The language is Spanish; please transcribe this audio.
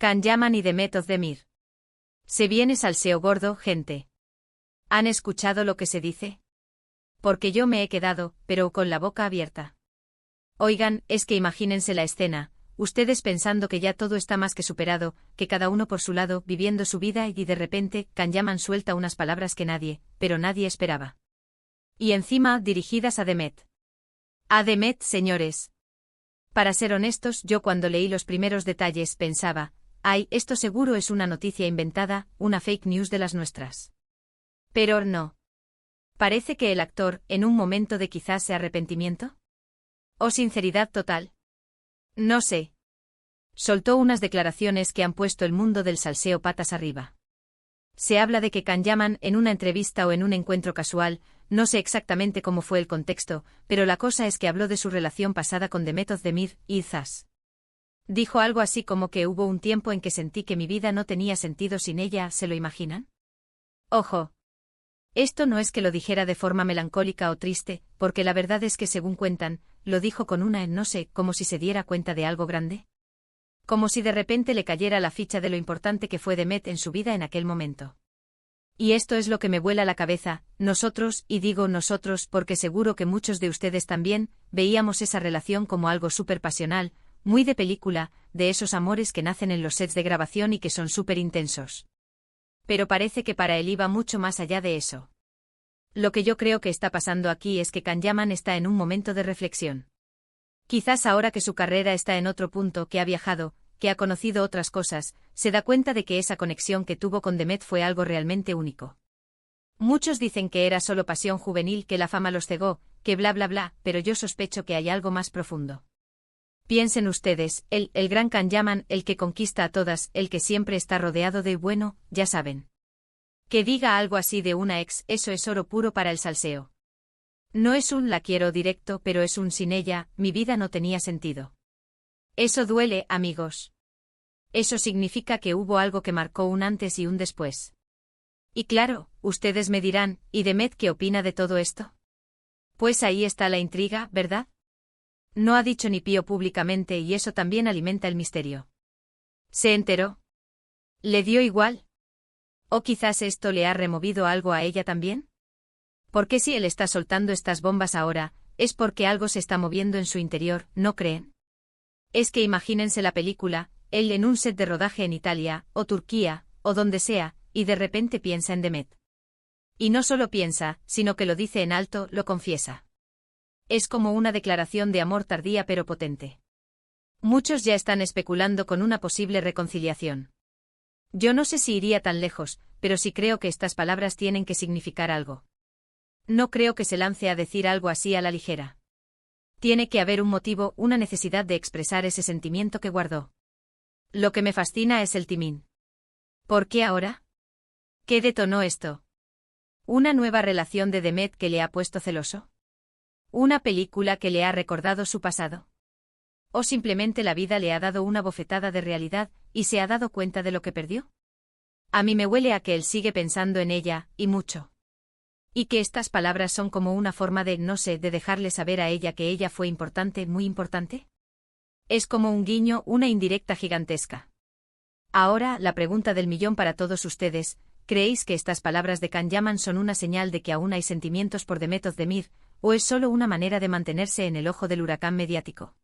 Can Yaman y Demet Özdemir. Se viene salseo gordo, gente. ¿Han escuchado lo que se dice? Porque yo me he quedado, pero con la boca abierta. Oigan, es que imagínense la escena, ustedes pensando que ya todo está más que superado, que cada uno por su lado, viviendo su vida y de repente, Can Yaman suelta unas palabras que nadie, pero nadie esperaba. Y encima, dirigidas a Demet. A Demet, señores. Para ser honestos, yo cuando leí los primeros detalles pensaba, ay, esto seguro es una noticia inventada, una fake news de las nuestras. Pero no. Parece que el actor, en un momento de quizás arrepentimiento. ¿O sinceridad total? No sé. Soltó unas declaraciones que han puesto el mundo del salseo patas arriba. Se habla de que Can Yaman, en una entrevista o en un encuentro casual, no sé exactamente cómo fue el contexto, pero la cosa es que habló de su relación pasada con Demet Özdemir, y quizás dijo algo así como que hubo un tiempo en que sentí que mi vida no tenía sentido sin ella, ¿se lo imaginan? Ojo. Esto no es que lo dijera de forma melancólica o triste, porque la verdad es que según cuentan, lo dijo con una no sé, como si se diera cuenta de algo grande. Como si de repente le cayera la ficha de lo importante que fue Demet en su vida en aquel momento. Y esto es lo que me vuela la cabeza, nosotros, y digo nosotros porque seguro que muchos de ustedes también, veíamos esa relación como algo súper pasional, muy de película, de esos amores que nacen en los sets de grabación y que son súper intensos. Pero parece que para él iba mucho más allá de eso. Lo que yo creo que está pasando aquí es que Can Yaman está en un momento de reflexión. Quizás ahora que su carrera está en otro punto, que ha viajado, que ha conocido otras cosas, se da cuenta de que esa conexión que tuvo con Demet fue algo realmente único. Muchos dicen que era solo pasión juvenil, que la fama los cegó, que bla bla bla, pero yo sospecho que hay algo más profundo. Piensen ustedes, el gran Can Yaman, el que conquista a todas, el que siempre está rodeado de bueno, ya saben. Que diga algo así de una ex, eso es oro puro para el salseo. No es un la quiero directo, pero es un sin ella, mi vida no tenía sentido. Eso duele, amigos. Eso significa que hubo algo que marcó un antes y un después. Y claro, ustedes me dirán, ¿y Demet qué opina de todo esto? Pues ahí está la intriga, ¿verdad? No ha dicho ni pío públicamente y eso también alimenta el misterio. ¿Se enteró? ¿Le dio igual? ¿O quizás esto le ha removido algo a ella también? Porque si él está soltando estas bombas ahora, es porque algo se está moviendo en su interior, ¿no creen? Es que imagínense la película, él en un set de rodaje en Italia, o Turquía, o donde sea, y de repente piensa en Demet. Y no solo piensa, sino que lo dice en alto, lo confiesa. Es como una declaración de amor tardía pero potente. Muchos ya están especulando con una posible reconciliación. Yo no sé si iría tan lejos, pero sí creo que estas palabras tienen que significar algo. No creo que se lance a decir algo así a la ligera. Tiene que haber un motivo, una necesidad de expresar ese sentimiento que guardó. Lo que me fascina es el timing. ¿Por qué ahora? ¿Qué detonó esto? ¿Una nueva relación de Demet que le ha puesto celoso? ¿Una película que le ha recordado su pasado? ¿O simplemente la vida le ha dado una bofetada de realidad y se ha dado cuenta de lo que perdió? A mí me huele a que él sigue pensando en ella, y mucho. Y que estas palabras son como una forma de, no sé, de dejarle saber a ella que ella fue importante, muy importante. Es como un guiño, una indirecta gigantesca. Ahora, la pregunta del millón para todos ustedes, ¿creéis que estas palabras de Can Yaman son una señal de que aún hay sentimientos por Demet Özdemir, o es solo una manera de mantenerse en el ojo del huracán mediático?